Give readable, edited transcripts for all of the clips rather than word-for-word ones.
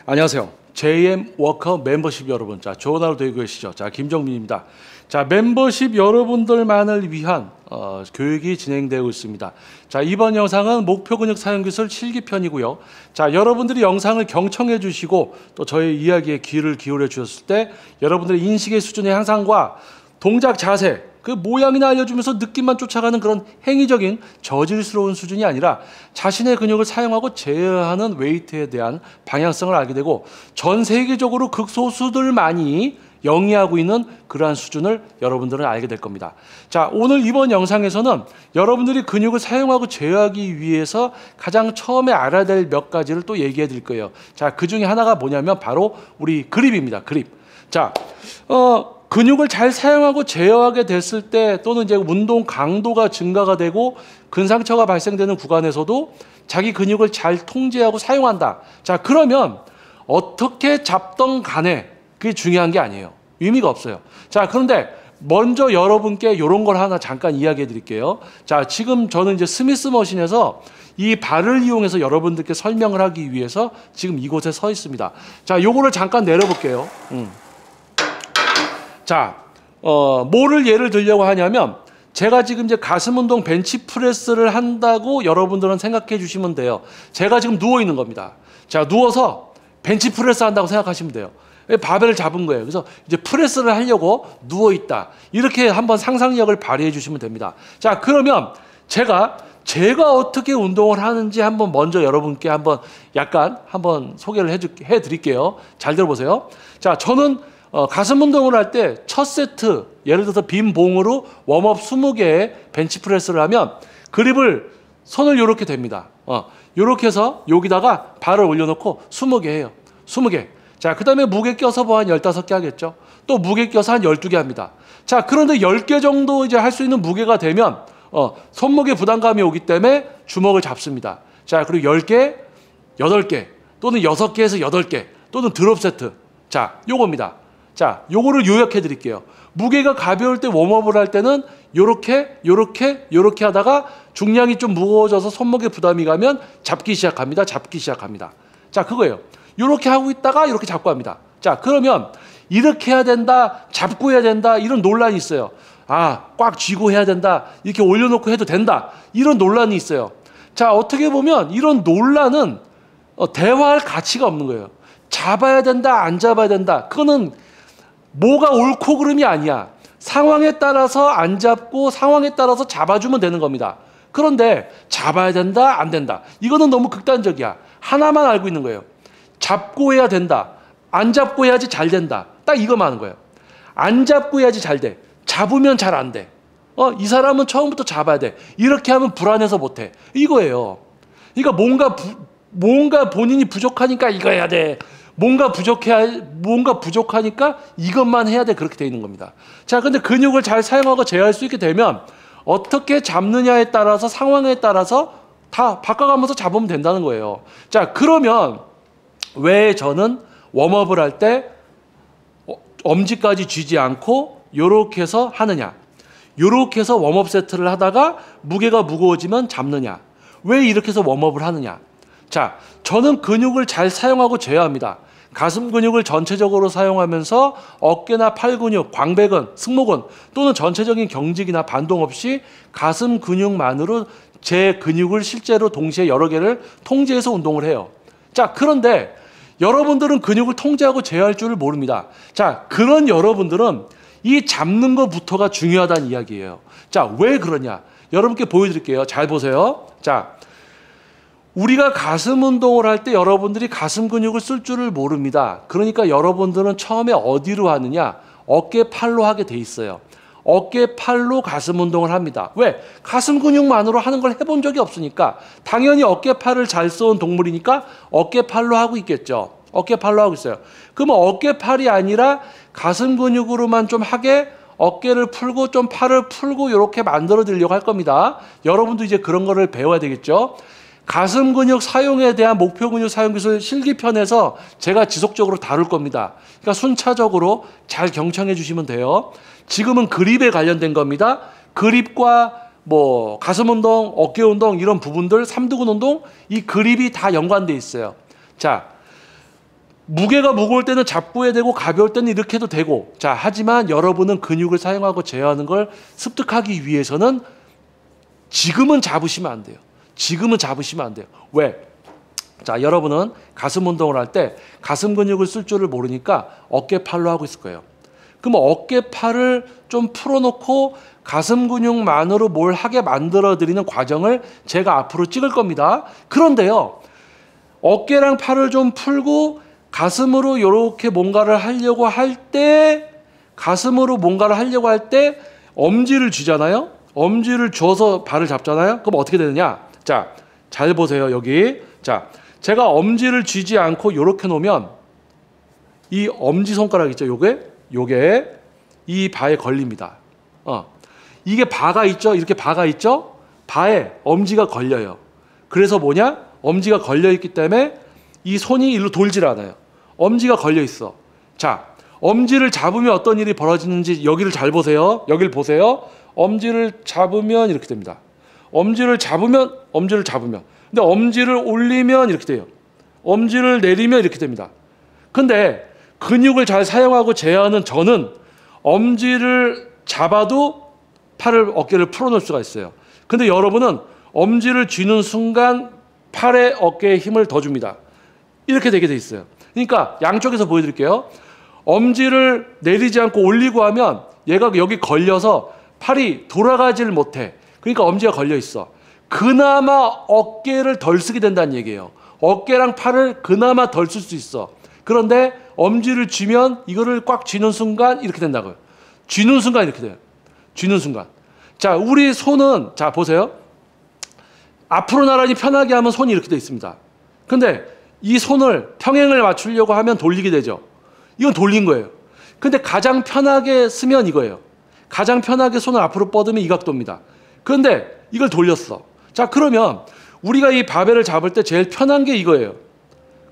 안녕하세요. JM 워커 멤버십 여러분, 자 좋은 하루 되고 계시죠? 자 김정민입니다. 자 멤버십 여러분들만을 위한 교육이 진행되고 있습니다. 자 이번 영상은 목표 근육 사용 기술 실기편이고요. 자 여러분들이 영상을 경청해 주시고 또 저의 이야기에 귀를 기울여 주셨을 때 여러분들의 인식의 수준의 향상과 동작 자세 그 모양이나 알려주면서 느낌만 쫓아가는 그런 행위적인 저질스러운 수준이 아니라 자신의 근육을 사용하고 제어하는 웨이트에 대한 방향성을 알게 되고 전 세계적으로 극소수들만이 영위하고 있는 그러한 수준을 여러분들은 알게 될 겁니다. 자, 오늘 이번 영상에서는 여러분들이 근육을 사용하고 제어하기 위해서 가장 처음에 알아야 될 몇 가지를 또 얘기해 드릴 거예요. 자, 그 중에 하나가 뭐냐면 바로 우리 그립입니다. 그립. 자, 근육을 잘 사용하고 제어하게 됐을 때 또는 이제 운동 강도가 증가가 되고 근상처가 발생되는 구간에서도 자기 근육을 잘 통제하고 사용한다. 자, 그러면 어떻게 잡던 간에 그게 중요한 게 아니에요. 의미가 없어요. 자, 그런데 먼저 여러분께 이런 걸 하나 잠깐 이야기해 드릴게요. 자, 지금 저는 이제 스미스 머신에서 이 발을 이용해서 여러분들께 설명을 하기 위해서 지금 이곳에 서 있습니다. 자, 요거를 잠깐 내려볼게요. 자, 뭐를 예를 들려고 하냐면 제가 지금 이제 가슴 운동 벤치프레스를 한다고 여러분들은 생각해 주시면 돼요. 제가 지금 누워 있는 겁니다. 자, 누워서 벤치프레스 한다고 생각하시면 돼요. 바벨을 잡은 거예요. 그래서 이제 프레스를 하려고 누워 있다. 이렇게 한번 상상력을 발휘해 주시면 됩니다. 자, 그러면 제가 어떻게 운동을 하는지 한번 먼저 여러분께 한번 약간 한번 소개를 해 드릴게요. 잘 들어보세요. 자, 저는 가슴 운동을 할 때 첫 세트 예를 들어서 빈 봉으로 웜업 20개의 벤치프레스를 하면 그립을 손을 이렇게 댑니다. 이렇게 해서 여기다가 발을 올려놓고 20개 해요. 20개. 자, 그 다음에 무게 껴서 뭐 한 15개 하겠죠. 또 무게 껴서 한 12개 합니다. 자, 그런데 10개 정도 이제 할 수 있는 무게가 되면 손목에 부담감이 오기 때문에 주먹을 잡습니다. 자, 그리고 10개, 8개 또는 6개에서 8개 또는 드롭 세트. 자, 요겁니다. 자, 요거를 요약해 드릴게요. 무게가 가벼울 때 웜업을 할 때는 요렇게 하다가 중량이 좀 무거워져서 손목에 부담이 가면 잡기 시작합니다. 자, 그거예요. 요렇게 하고 있다가 이렇게 잡고 합니다. 자, 그러면 이렇게 해야 된다, 잡고 해야 된다 이런 논란이 있어요. 아, 꽉 쥐고 해야 된다, 이렇게 올려놓고 해도 된다 이런 논란이 있어요. 자, 어떻게 보면 이런 논란은 대화할 가치가 없는 거예요. 잡아야 된다, 안 잡아야 된다. 그거는 뭐가 옳고 그름이 아니야. 상황에 따라서 안 잡고 상황에 따라서 잡아주면 되는 겁니다. 그런데 잡아야 된다, 안 된다. 이거는 너무 극단적이야. 하나만 알고 있는 거예요. 잡고 해야 된다. 안 잡고 해야지 잘 된다. 딱 이거만 하는 거예요. 안 잡고 해야지 잘 돼. 잡으면 잘 안 돼. 이 사람은 처음부터 잡아야 돼. 이렇게 하면 불안해서 못 해. 이거예요. 그러니까 뭔가 본인이 부족하니까 이거 해야 돼. 뭔가 부족하니까 이것만 해야 돼. 그렇게 돼 있는 겁니다. 자, 근데 근육을 잘 사용하고 제어할 수 있게 되면 어떻게 잡느냐에 따라서 상황에 따라서 다 바꿔가면서 잡으면 된다는 거예요. 자, 그러면 왜 저는 웜업을 할 때 엄지까지 쥐지 않고 요렇게 해서 하느냐? 요렇게 해서 웜업 세트를 하다가 무게가 무거워지면 잡느냐? 왜 이렇게 해서 웜업을 하느냐? 자, 저는 근육을 잘 사용하고 제어합니다. 가슴 근육을 전체적으로 사용하면서 어깨나 팔 근육, 광배근, 승모근 또는 전체적인 경직이나 반동 없이 가슴 근육만으로 제 근육을 실제로 동시에 여러 개를 통제해서 운동을 해요. 자, 그런데 여러분들은 근육을 통제하고 제어할 줄을 모릅니다. 자, 그런 여러분들은 이 잡는 것부터가 중요하다는 이야기예요. 자, 왜 그러냐? 여러분께 보여드릴게요. 잘 보세요. 자, 우리가 가슴 운동을 할 때 여러분들이 가슴 근육을 쓸 줄을 모릅니다. 그러니까 여러분들은 처음에 어디로 하느냐? 어깨 팔로 하게 돼 있어요. 어깨 팔로 가슴 운동을 합니다. 왜? 가슴 근육만으로 하는 걸 해본 적이 없으니까 당연히 어깨 팔을 잘 써온 동물이니까 어깨 팔로 하고 있겠죠. 어깨 팔로 하고 있어요. 그러면 어깨 팔이 아니라 가슴 근육으로만 좀 하게 어깨를 풀고 좀 팔을 풀고 이렇게 만들어 드리려고 할 겁니다. 여러분도 이제 그런 거를 배워야 되겠죠. 가슴 근육 사용에 대한 목표 근육 사용 기술 실기편에서 제가 지속적으로 다룰 겁니다. 그러니까 순차적으로 잘 경청해 주시면 돼요. 지금은 그립에 관련된 겁니다. 그립과 뭐 가슴 운동, 어깨 운동 이런 부분들, 삼두근 운동 이 그립이 다 연관돼 있어요. 자, 무게가 무거울 때는 잡고 해야 되고 가벼울 때는 이렇게 해도 되고. 자, 하지만 여러분은 근육을 사용하고 제어하는 걸 습득하기 위해서는 지금은 잡으시면 안 돼요. 지금은 잡으시면 안 돼요. 왜? 자, 여러분은 가슴 운동을 할 때 가슴 근육을 쓸 줄을 모르니까 어깨팔로 하고 있을 거예요. 그럼 어깨팔을 좀 풀어놓고 가슴 근육만으로 뭘 하게 만들어드리는 과정을 제가 앞으로 찍을 겁니다. 그런데요, 어깨랑 팔을 좀 풀고 가슴으로 이렇게 뭔가를 하려고 할 때, 가슴으로 뭔가를 하려고 할 때 엄지를 쥐잖아요. 엄지를 쥐어서 발을 잡잖아요. 그럼 어떻게 되느냐? 자, 잘 보세요. 여기. 자, 제가 엄지를 쥐지 않고 이렇게 놓으면 이 엄지손가락 있죠? 요게 이 바에 걸립니다. 이게 바가 있죠? 이렇게 바가 있죠? 바에 엄지가 걸려요. 그래서 뭐냐? 엄지가 걸려 있기 때문에 이 손이 일로 돌질 않아요. 엄지가 걸려 있어. 자, 엄지를 잡으면 어떤 일이 벌어지는지 여기를 잘 보세요. 여기를 보세요. 엄지를 잡으면 이렇게 됩니다. 엄지를 잡으면. 근데 엄지를 올리면 이렇게 돼요. 엄지를 내리면 이렇게 됩니다. 근데 근육을 잘 사용하고 제어하는 저는 엄지를 잡아도 팔을, 어깨를 풀어놓을 수가 있어요. 근데 여러분은 엄지를 쥐는 순간 팔에 어깨에 힘을 더 줍니다. 이렇게 되게 돼 있어요. 그러니까 양쪽에서 보여드릴게요. 엄지를 내리지 않고 올리고 하면 얘가 여기 걸려서 팔이 돌아가질 못해. 그러니까 엄지가 걸려 있어. 그나마 어깨를 덜 쓰게 된다는 얘기예요. 어깨랑 팔을 그나마 덜 쓸 수 있어. 그런데 엄지를 쥐면 이거를 꽉 쥐는 순간 이렇게 된다고요. 쥐는 순간 이렇게 돼요. 쥐는 순간. 자, 우리 손은, 자, 보세요. 앞으로 나란히 편하게 하면 손이 이렇게 돼 있습니다. 근데 이 손을 평행을 맞추려고 하면 돌리게 되죠. 이건 돌린 거예요. 근데 가장 편하게 쓰면 이거예요. 가장 편하게 손을 앞으로 뻗으면 이 각도입니다. 그런데 이걸 돌렸어. 자, 그러면 우리가 이 바벨을 잡을 때 제일 편한 게 이거예요.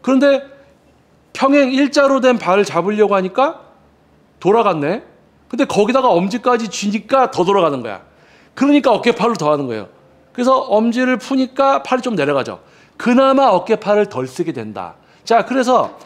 그런데 평행 일자로 된 발을 잡으려고 하니까 돌아갔네. 근데 거기다가 엄지까지 쥐니까 더 돌아가는 거야. 그러니까 어깨팔로 더 하는 거예요. 그래서 엄지를 푸니까 팔이 좀 내려가죠. 그나마 어깨팔을 덜 쓰게 된다. 자, 그래서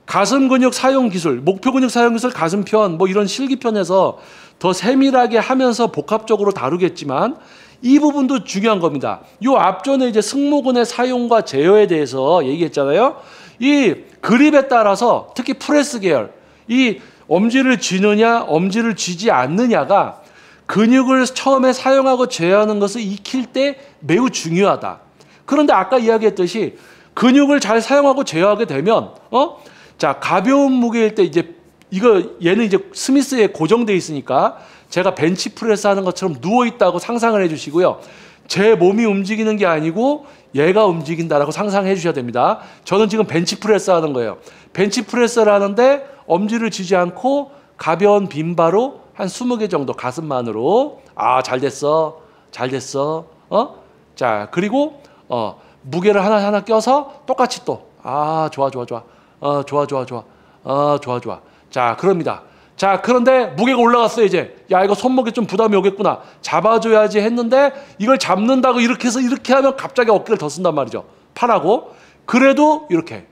가슴 근육 사용 기술, 목표 근육 사용 기술, 가슴편, 뭐 이런 실기편에서 더 세밀하게 하면서 복합적으로 다루겠지만 이 부분도 중요한 겁니다. 요 앞전에 이제 승모근의 사용과 제어에 대해서 얘기했잖아요. 이 그립에 따라서 특히 프레스 계열, 이 엄지를 쥐느냐, 엄지를 쥐지 않느냐가 근육을 처음에 사용하고 제어하는 것을 익힐 때 매우 중요하다. 그런데 아까 이야기했듯이 근육을 잘 사용하고 제어하게 되면, 자, 가벼운 무게일 때 이제 얘는 이제 스미스에 고정돼 있으니까 제가 벤치프레스 하는 것처럼 누워 있다고 상상을 해주시고요. 제 몸이 움직이는 게 아니고 얘가 움직인다라고 상상해 주셔야 됩니다. 저는 지금 벤치프레스 하는 거예요. 벤치프레스를 하는데 엄지를 쥐지 않고 가벼운 빈바로 한 20개 정도 가슴만으로. 아, 잘 됐어. 잘 됐어. 자, 그리고 무게를 하나하나 껴서 똑같이 또. 아, 좋아. 좋아. 자, 그럽니다. 자, 그런데 무게가 올라갔어요, 이제. 야, 이거 손목에 좀 부담이 오겠구나. 잡아줘야지 했는데 이걸 잡는다고 이렇게 해서 이렇게 하면 갑자기 어깨를 더 쓴단 말이죠. 팔하고. 그래도 이렇게.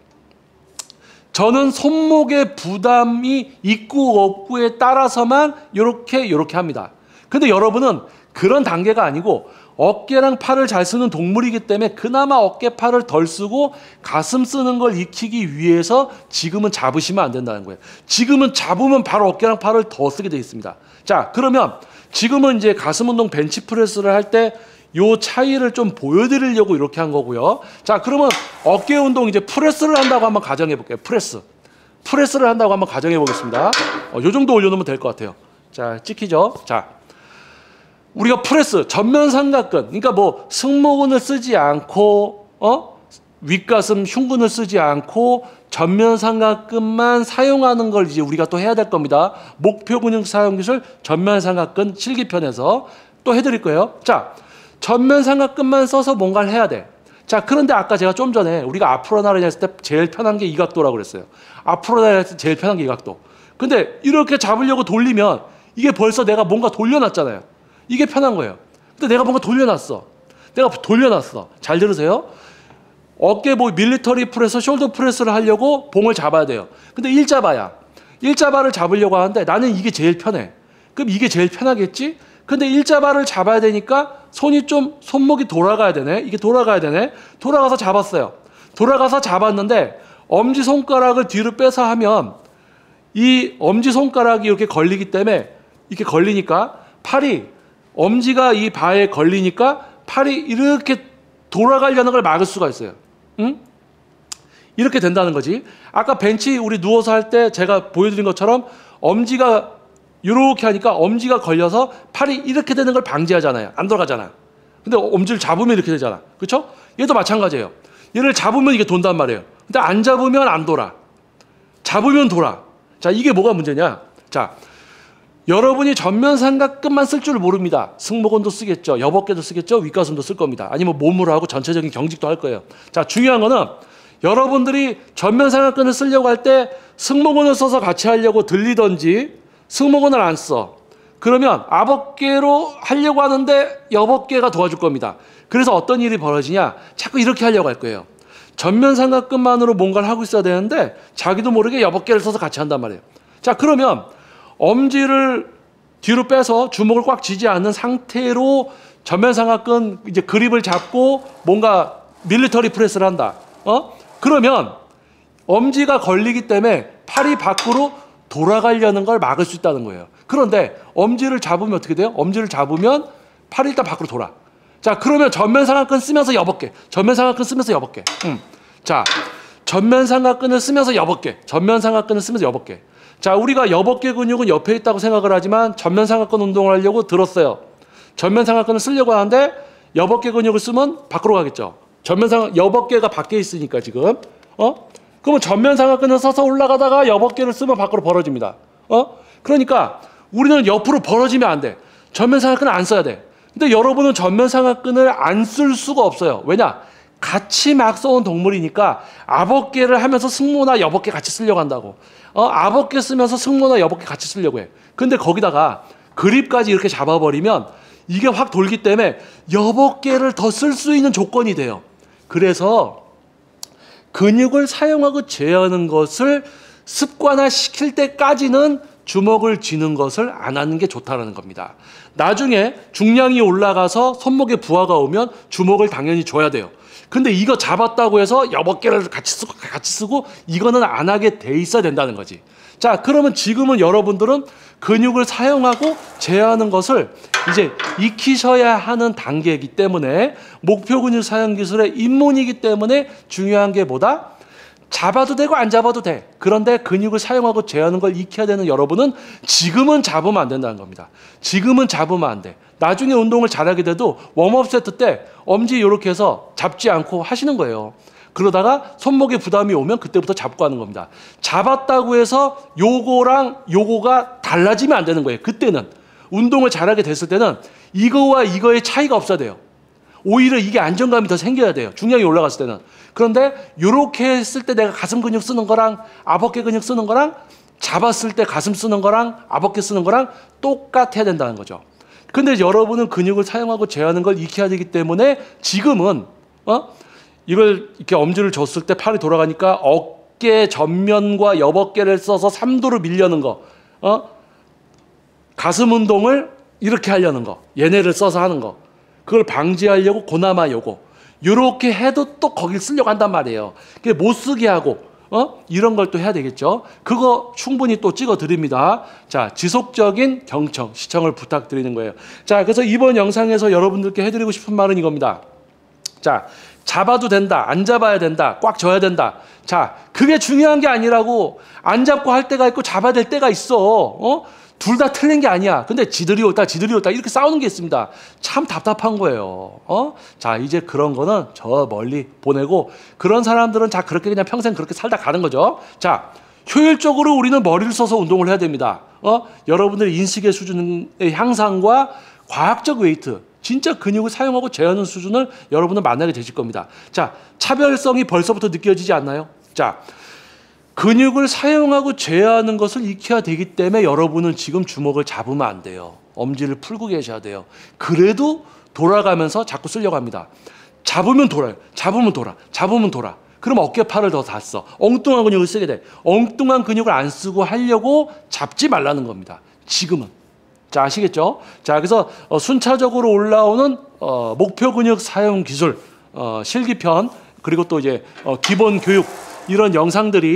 저는 손목에 부담이 있고 없고에 따라서만 이렇게 합니다. 근데 여러분은 그런 단계가 아니고 어깨랑 팔을 잘 쓰는 동물이기 때문에 그나마 어깨, 팔을 덜 쓰고 가슴 쓰는 걸 익히기 위해서 지금은 잡으시면 안 된다는 거예요. 지금은 잡으면 바로 어깨랑 팔을 더 쓰게 되어 있습니다. 자, 그러면 지금은 이제 가슴 운동 벤치프레스를 할 때 요 차이를 좀 보여드리려고 이렇게 한 거고요. 자, 그러면 어깨 운동 이제 프레스를 한다고 한번 가정해 볼게요. 프레스를 한다고 한번 가정해 보겠습니다. 요 정도 올려놓으면 될 것 같아요. 자, 찍히죠? 자, 우리가 프레스, 전면 삼각근, 그러니까 뭐 승모근을 쓰지 않고 윗가슴, 흉근을 쓰지 않고 전면 삼각근만 사용하는 걸 이제 우리가 또 해야 될 겁니다. 목표 근육 사용 기술 전면 삼각근 실기편에서 또 해드릴 거예요. 자, 전면 삼각근만 써서 뭔가를 해야 돼. 자, 그런데 아까 제가 좀 전에 우리가 앞으로 나란히 했을 때 제일 편한 게 이 각도라고 그랬어요. 앞으로 나란히 했을 때 제일 편한 게 이 각도. 근데 이렇게 잡으려고 돌리면 이게 벌써 내가 뭔가 돌려놨잖아요. 이게 편한 거예요. 근데 내가 뭔가 돌려놨어. 잘 들으세요. 어깨 뭐 밀리터리 프레스, 숄더 프레스를 하려고 봉을 잡아야 돼요. 근데 일자바야. 일자바를 잡으려고 하는데 나는 이게 제일 편해. 그럼 이게 제일 편하겠지? 근데 일자바를 잡아야 되니까 손목이 돌아가야 되네. 이게 돌아가야 되네. 돌아가서 잡았어요. 돌아가서 잡았는데 엄지손가락을 뒤로 빼서 하면 이 엄지손가락이 이렇게 걸리기 때문에 이렇게 걸리니까 엄지가 이 바에 걸리니까 팔이 이렇게 돌아가려는 걸 막을 수가 있어요. 응? 이렇게 된다는 거지. 아까 벤치 우리 누워서 할 때 제가 보여드린 것처럼 엄지가 이렇게 하니까 엄지가 걸려서 팔이 이렇게 되는 걸 방지하잖아요. 안 돌아가잖아. 근데 엄지를 잡으면 이렇게 되잖아. 그렇죠? 얘도 마찬가지예요. 얘를 잡으면 이게 돈단 말이에요. 근데 안 잡으면 안 돌아. 잡으면 돌아. 자, 이게 뭐가 문제냐? 자, 여러분이 전면삼각근만 쓸 줄 모릅니다. 승모근도 쓰겠죠. 여벅개도 쓰겠죠. 윗가슴도 쓸 겁니다. 아니면 몸으로 하고 전체적인 경직도 할 거예요. 자, 중요한 거는 여러분들이 전면삼각근을 쓰려고 할 때 승모근을 써서 같이 하려고 들리던지 승모근을 안 써. 그러면 아벅개로 하려고 하는데 여벅개가 도와줄 겁니다. 그래서 어떤 일이 벌어지냐? 자꾸 이렇게 하려고 할 거예요. 전면삼각근만으로 뭔가를 하고 있어야 되는데 자기도 모르게 여벅개를 써서 같이 한단 말이에요. 자, 그러면 엄지를 뒤로 빼서 주먹을 꽉 쥐지 않는 상태로 전면삼각근 이제 그립을 잡고 뭔가 밀리터리 프레스를 한다. 그러면 엄지가 걸리기 때문에 팔이 밖으로 돌아가려는 걸 막을 수 있다는 거예요. 그런데 엄지를 잡으면 어떻게 돼요? 엄지를 잡으면 팔이 일단 밖으로 돌아. 자, 그러면 전면삼각근 쓰면서 여벅개. 전면삼각근 쓰면서 여벅개. 자, 전면삼각근을 쓰면서 여벅개. 전면삼각근을 쓰면서 여벅개. 자, 우리가 여벅개 근육은 옆에 있다고 생각을 하지만 전면삼각근 운동을 하려고 들었어요. 전면삼각근을 쓰려고 하는데 여벅개 근육을 쓰면 밖으로 가겠죠. 여벅개가 밖에 있으니까 지금. 그러면 전면삼각근을 써서 올라가다가 여벅개를 쓰면 밖으로 벌어집니다. 그러니까 우리는 옆으로 벌어지면 안 돼. 전면삼각근을 안 써야 돼. 근데 여러분은 전면삼각근을 안 쓸 수가 없어요. 왜냐? 같이 막 써온 동물이니까 아벅개를 하면서 승모나 여벅개 같이 쓰려고 한다고. 아벅개 쓰면서 승모나 여벅개 같이 쓰려고 해. 근데 거기다가 그립까지 이렇게 잡아버리면 이게 확 돌기 때문에 여벅개를 더 쓸 수 있는 조건이 돼요. 그래서 근육을 사용하고 제어하는 것을 습관화시킬 때까지는 주먹을 쥐는 것을 안 하는 게 좋다는 겁니다. 나중에 중량이 올라가서 손목에 부하가 오면 주먹을 당연히 줘야 돼요. 근데 이거 잡았다고 해서 여벅개를 같이 쓰고 이거는 안 하게 돼 있어야 된다는 거지. 자, 그러면 지금은 여러분들은 근육을 사용하고 제어하는 것을 이제 익히셔야 하는 단계이기 때문에 목표 근육 사용 기술의 입문이기 때문에 중요한 게 뭐다? 잡아도 되고 안 잡아도 돼. 그런데 근육을 사용하고 제어하는 걸 익혀야 되는 여러분은 지금은 잡으면 안 된다는 겁니다. 지금은 잡으면 안 돼. 나중에 운동을 잘하게 돼도 웜업 세트 때 엄지 이렇게 해서 잡지 않고 하시는 거예요. 그러다가 손목에 부담이 오면 그때부터 잡고 하는 겁니다. 잡았다고 해서 요거랑 요거가 달라지면 안 되는 거예요. 그때는 운동을 잘하게 됐을 때는 이거와 이거의 차이가 없어야 돼요. 오히려 이게 안정감이 더 생겨야 돼요. 중량이 올라갔을 때는. 그런데 이렇게 했을 때 내가 가슴 근육 쓰는 거랑 아벅개 근육 쓰는 거랑 잡았을 때 가슴 쓰는 거랑 아벅개 쓰는 거랑 똑같아야 된다는 거죠. 근데 여러분은 근육을 사용하고 제어하는 걸 익혀야 되기 때문에 지금은 이걸 이렇게 엄지를 줬을 때 팔이 돌아가니까 어깨 전면과 여벅개를 써서 3도로 밀려는 거, 가슴 운동을 이렇게 하려는 거, 얘네를 써서 하는 거, 그걸 방지하려고 고나마 요렇게 해도 또 거길 쓰려고 한단 말이에요. 그게 못 쓰게 하고 이런 걸 또 해야 되겠죠. 그거 충분히 또 찍어 드립니다. 자, 지속적인 경청, 시청을 부탁드리는 거예요. 자, 그래서 이번 영상에서 여러분들께 해드리고 싶은 말은 이겁니다. 자, 잡아도 된다, 안 잡아야 된다, 꽉 져야 된다. 자, 그게 중요한 게 아니라고. 안 잡고 할 때가 있고 잡아야 될 때가 있어. 둘 다 틀린 게 아니야. 근데 지들이 옳다 이렇게 싸우는 게 있습니다. 참 답답한 거예요. 자, 이제 그런 거는 저 멀리 보내고 그런 사람들은 자 그렇게 그냥 평생 그렇게 살다 가는 거죠. 자, 효율적으로 우리는 머리를 써서 운동을 해야 됩니다. 여러분들의 인식의 수준의 향상과 과학적 웨이트, 진짜 근육을 사용하고 제어하는 수준을 여러분은 만나게 되실 겁니다. 자, 차별성이 벌써부터 느껴지지 않나요? 자, 근육을 사용하고 제어하는 것을 익혀야 되기 때문에 여러분은 지금 주먹을 잡으면 안 돼요. 엄지를 풀고 계셔야 돼요. 그래도 돌아가면서 자꾸 쓰려고 합니다. 잡으면 돌아요. 잡으면 돌아. 잡으면 돌아. 그럼 어깨팔을 더 다 써. 엉뚱한 근육을 쓰게 돼. 엉뚱한 근육을 안 쓰고 하려고 잡지 말라는 겁니다. 지금은. 자, 아시겠죠? 자, 그래서 순차적으로 올라오는 목표 근육 사용 기술, 실기편, 그리고 또 이제 기본 교육, 이런 영상들이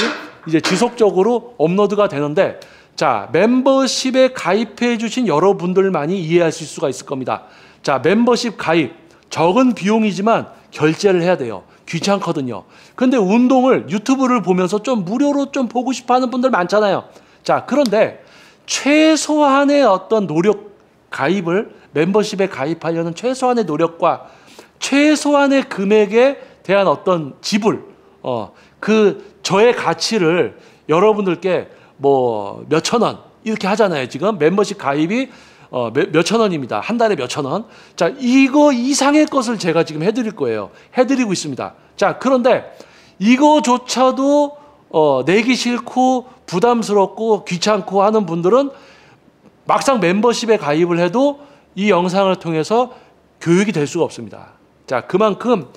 이제 지속적으로 업로드가 되는데, 자, 멤버십에 가입해 주신 여러분들만이 이해하실 수가 있을 겁니다. 자, 멤버십 가입, 적은 비용이지만 결제를 해야 돼요. 귀찮거든요. 근데 운동을 유튜브를 보면서 좀 무료로 좀 보고 싶어 하는 분들 많잖아요. 자, 그런데 최소한의 어떤 노력, 가입을, 멤버십에 가입하려는 최소한의 노력과 최소한의 금액에 대한 어떤 지불, 저의 가치를 여러분들께 뭐 몇천 원 이렇게 하잖아요. 지금 멤버십 가입이 몇천 원입니다. 한 달에 몇천 원. 자, 이거 이상의 것을 제가 지금 해드릴 거예요. 해드리고 있습니다. 자, 그런데 이거조차도 내기 싫고 부담스럽고 귀찮고 하는 분들은 막상 멤버십에 가입을 해도 이 영상을 통해서 교육이 될 수가 없습니다. 자, 그만큼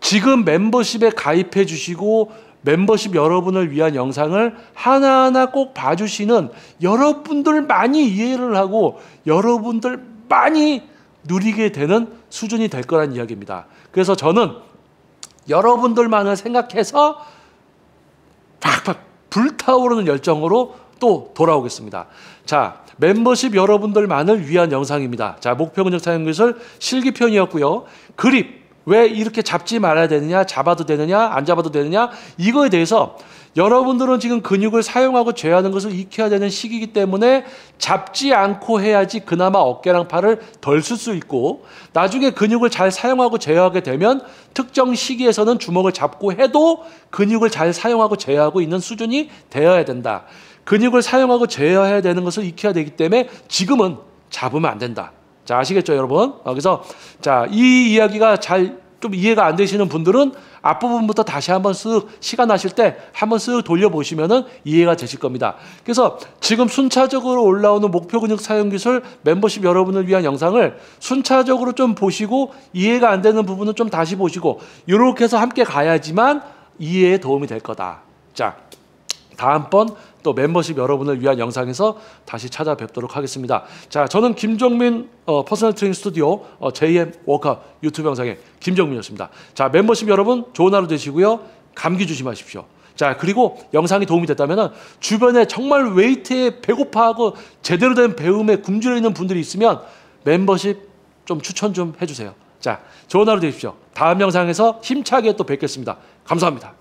지금 멤버십에 가입해 주시고 멤버십 여러분을 위한 영상을 하나하나 꼭 봐주시는 여러분들 많이 이해를 하고 여러분들 많이 누리게 되는 수준이 될 거란 이야기입니다. 그래서 저는 여러분들만을 생각해서 팍팍 불타오르는 열정으로 또 돌아오겠습니다. 자, 멤버십 여러분들만을 위한 영상입니다. 자, 목표 근육 사용 기술 실기편이었고요. 그립, 왜 이렇게 잡지 말아야 되느냐, 잡아도 되느냐, 안 잡아도 되느냐, 이거에 대해서 여러분들은 지금 근육을 사용하고 제어하는 것을 익혀야 되는 시기이기 때문에 잡지 않고 해야지 그나마 어깨랑 팔을 덜 쓸 수 있고, 나중에 근육을 잘 사용하고 제어하게 되면 특정 시기에서는 주먹을 잡고 해도 근육을 잘 사용하고 제어하고 있는 수준이 되어야 된다. 근육을 사용하고 제어해야 되는 것을 익혀야 되기 때문에 지금은 잡으면 안 된다. 자, 아시겠죠, 여러분? 그래서 자, 이 이야기가 잘 좀 이해가 안 되시는 분들은 앞부분부터 다시 한번 쓱 시간 나실 때 한번 쓱 돌려보시면은 이해가 되실 겁니다. 그래서 지금 순차적으로 올라오는 목표 근육 사용 기술 멤버십 여러분을 위한 영상을 순차적으로 좀 보시고 이해가 안 되는 부분은 좀 다시 보시고 이렇게 해서 함께 가야지만 이해에 도움이 될 거다. 자, 다음번 또 멤버십 여러분을 위한 영상에서 다시 찾아뵙도록 하겠습니다. 자, 저는 김종민 퍼스널 트레이닝 스튜디오 JM 워커 유튜브 영상의 김종민이었습니다. 자, 멤버십 여러분 좋은 하루 되시고요. 감기 조심하십시오. 자, 그리고 영상이 도움이 됐다면 주변에 정말 웨이트에 배고파하고 제대로 된 배움에 굶주려 있는 분들이 있으면 멤버십 좀 추천 좀 해주세요. 자, 좋은 하루 되십시오. 다음 영상에서 힘차게 또 뵙겠습니다. 감사합니다.